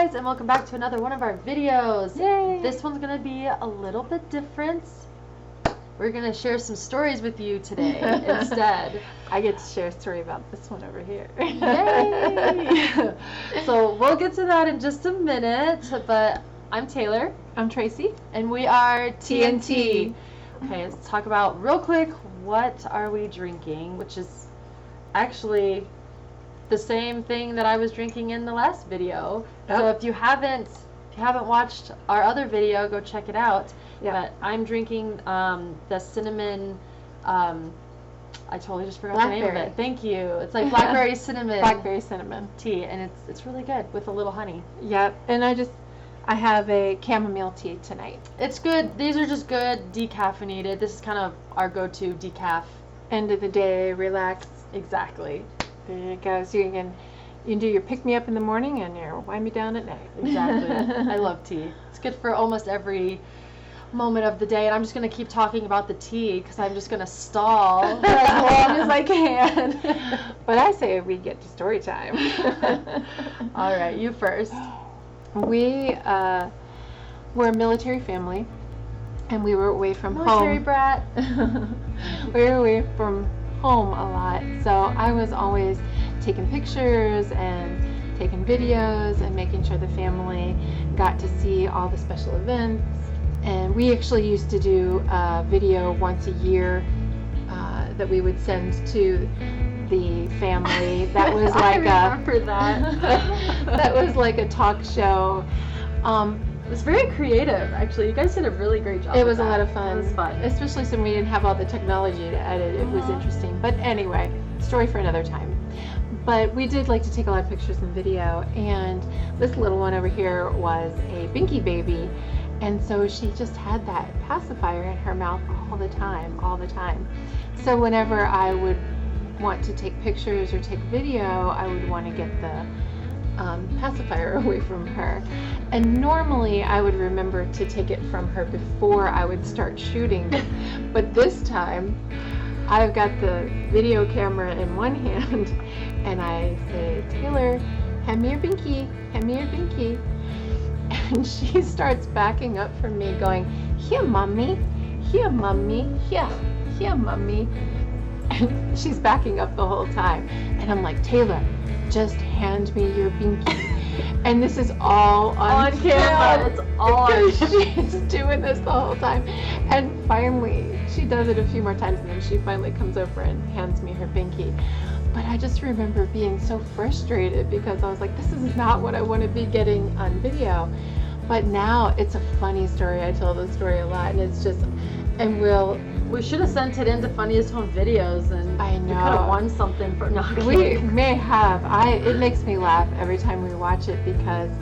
guys, and welcome back to another one of our videos. Yay! This one's going to be a little bit different. We're going to share some stories with you today instead. I get to share a story about this one over here. Yay! So we'll get to that in just a minute, but I'm Taylor. I'm Tracy. And we are TNT. Okay, let's talk about real quick, what are we drinking, which is actually the same thing that I was drinking in the last video. Yep. So if you haven't watched our other video, go check it out. Yep. But I'm drinking the cinnamon, I totally just forgot the name of it. Thank you. It's like blackberry cinnamon tea, and it's really good with a little honey. Yep. And I have a chamomile tea tonight. It's good. These are just good decaffeinated. This is kind of our go-to decaf. End of the day, relax. Exactly. There you go. So you can do your pick-me-up in the morning and your wind-me-down at night. Exactly. I love tea. It's good for almost every moment of the day. And I'm just going to keep talking about the tea because I'm just going to stall as long as I can. But I say we get to story time. All right, you first. We were a military family, and we were away from military home. brat. We were away from home a lot, so I was always taking pictures and taking videos and making sure the family got to see all the special events. And we actually used to do a video once a year that we would send to the family. That was like I remember that. that was like a talk show. It was very creative, actually. You guys did a really great job. It was a lot of fun. It was fun. Especially since we didn't have all the technology to edit. It was interesting. But anyway, story for another time. But we did like to take a lot of pictures and video. And this little one over here was a binky baby. And so she just had that pacifier in her mouth all the time. So whenever I would want to take pictures or take video, I would want to get the pacifier away from her. And normally I would remember to take it from her before I would start shooting. But this time I've got the video camera in one hand and I say, Taylor, hand me your binky, hand me your binky. And she starts backing up from me going, here mommy, here mommy, here mommy. And she's backing up the whole time. And I'm like, Taylor, just hand me your binky. And this is all on camera. It's all on camera. She's doing this the whole time. And finally, she does it a few more times, and then she finally comes over and hands me her binky. But I just remember being so frustrated because I was like, this is not what I want to be getting on video. But now it's a funny story. I tell the story a lot, and it's just, and we should have sent it into Funniest Home Videos, and I know. we could have won something for not. We may have. It makes me laugh every time we watch it because,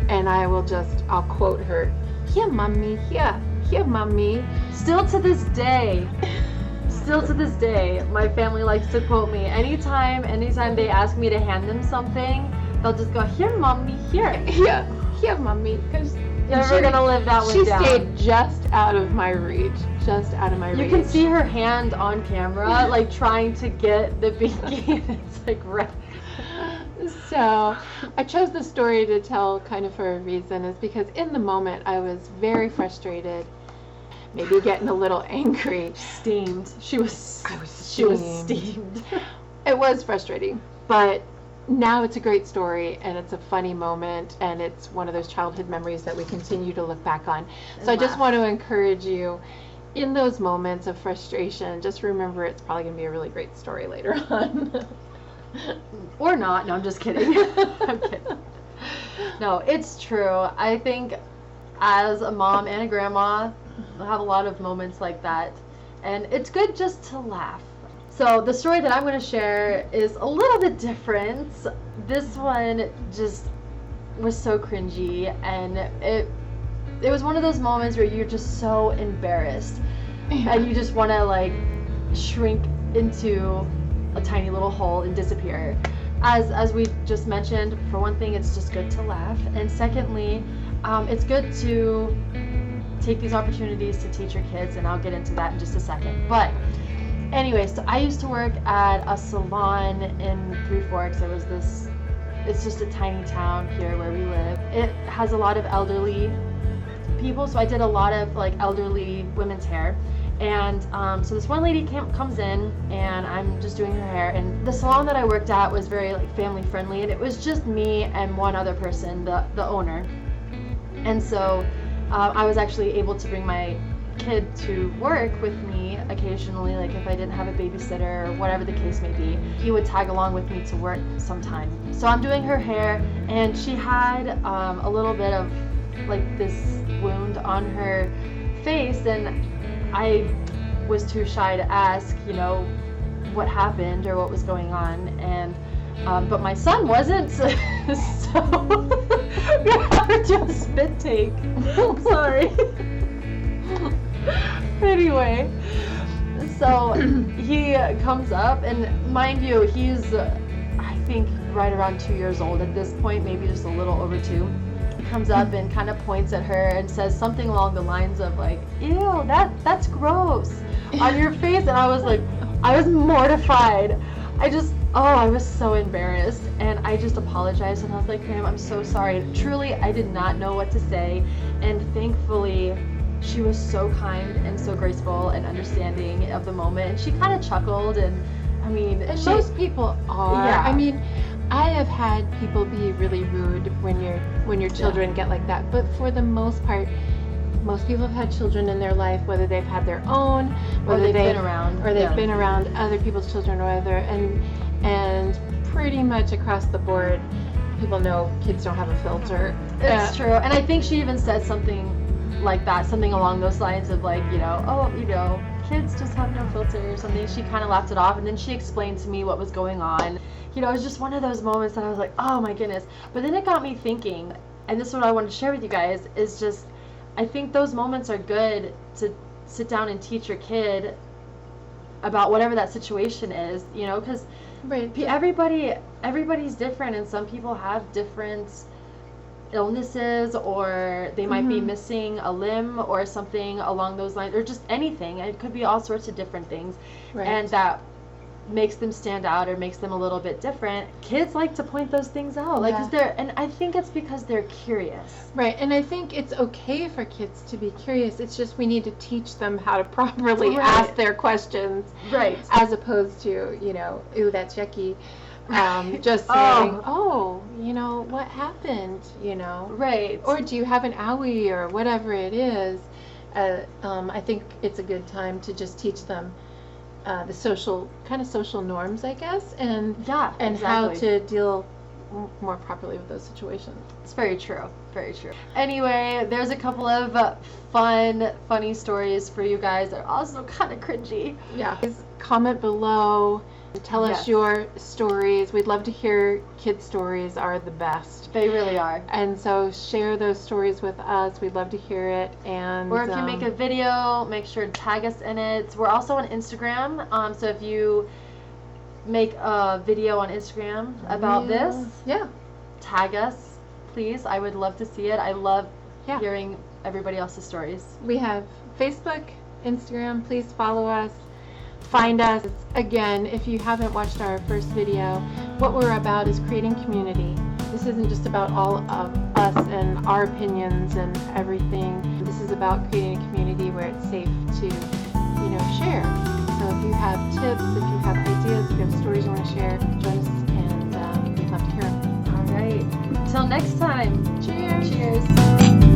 and I'll quote her, here mommy, here mommy. Still to this day, my family likes to quote me. Anytime they ask me to hand them something, they'll just go, here mommy, here mommy, because you're never gonna live that one down. She stayed just out of my reach. You can see her hand on camera, like trying to get the binky, and it's like right. So I chose this story to tell kind of for a reason, is because in the moment I was very frustrated, maybe getting a little angry. Steamed. She was steamed. It was frustrating, but now it's a great story, and it's a funny moment, and it's one of those childhood memories that we continue to look back on. So I just want to encourage you, in those moments of frustration, just remember it's probably going to be a really great story later on. Or not. No, I'm just kidding. I'm kidding. No, it's true. I think as a mom and a grandma, I have a lot of moments like that, and it's good just to laugh. So the story that I'm going to share is a little bit different. This one just was so cringy, and it was one of those moments where you're just so embarrassed, and you just want to like shrink into a tiny little hole and disappear. As we just mentioned, for one thing, it's just good to laugh, and secondly, it's good to take these opportunities to teach your kids, and I'll get into that in just a second. But anyways, so I used to work at a salon in Three Forks. There was this it's just a tiny town here where we live. It has a lot of elderly people, so I did a lot of like elderly women's hair. And so this one lady comes in, and I'm just doing her hair. And the salon that I worked at was very like family friendly, and it was just me and one other person, the owner. And so I was actually able to bring my kid to work with me occasionally, like if I didn't have a babysitter or whatever the case may be. He would tag along with me to work sometime. So I'm doing her hair, and she had a little bit of like this wound on her face, and I was too shy to ask, you know, what happened or what was going on. And but my son wasn't, so we have to do a spit take. Sorry. Anyway, so he comes up, and mind you, he's I think right around 2 years old at this point, maybe just a little over 2. He comes up and kind of points at her and says something along the lines of like, "Ew, that's gross on your face." And I was like, I was mortified. I was so embarrassed, and I just apologized, and I was like, "Ma'am, I'm so sorry. Truly, I did not know what to say." And thankfully, she was so kind and so graceful and understanding of the moment. And she kind of chuckled, and I mean, And most people are. Yeah. I mean, I have had people be really rude when your children get like that, but for the most part, most people have had children in their life, whether they've had their own, or whether they've been around, or they've been around other people's children, or other, and pretty much across the board, people know kids don't have a filter. It's true. And I think she even said something like that, something along those lines of like, you know, "Oh, you know, kids just have no filter," or something. She kind of laughed it off, and then she explained to me what was going on. You know, it was just one of those moments that I was like, oh my goodness. But then it got me thinking, and this is what I wanted to share with you guys, is just, I think those moments are good to sit down and teach your kid about whatever that situation is, you know, because Right. everybody's different, and some people have different illnesses, or they might be missing a limb or something along those lines, or just anything. It could be all sorts of different things. Right. And that makes them stand out or makes them a little bit different. Kids like to point those things out, like, 'cause and I think it's because they're curious. Right, and I think it's okay for kids to be curious. It's just we need to teach them how to properly ask their questions, Right. as opposed to, you know, "Ooh, that's yucky." Just saying, "Oh, you know, what happened?" You know, Right. or "Do you have an owie?" or whatever it is. I think it's a good time to just teach them the social norms, I guess, and exactly. how to deal more properly with those situations. It's very true. Very true. Anyway, there's a couple of funny stories for you guys that are also kind of cringy. Yeah. Please comment below. Tell us your stories. We'd love to hear kids' stories are the best. They really are. And so share those stories with us. We'd love to hear it. And or if you make a video, make sure to tag us in it. We're also on Instagram. So if you make a video on Instagram about this, tag us, please. I would love to see it. I love hearing everybody else's stories. We have Facebook, Instagram. Please follow us. Find us. Again, if you haven't watched our first video, what we're about is creating community. This isn't just about all of us and our opinions and everything. This is about creating a community where it's safe to, you know, share. So if you have tips, if you have ideas, if you have stories you want to share, join us, and we'd love to hear them. All right. Until next time. Cheers. Cheers.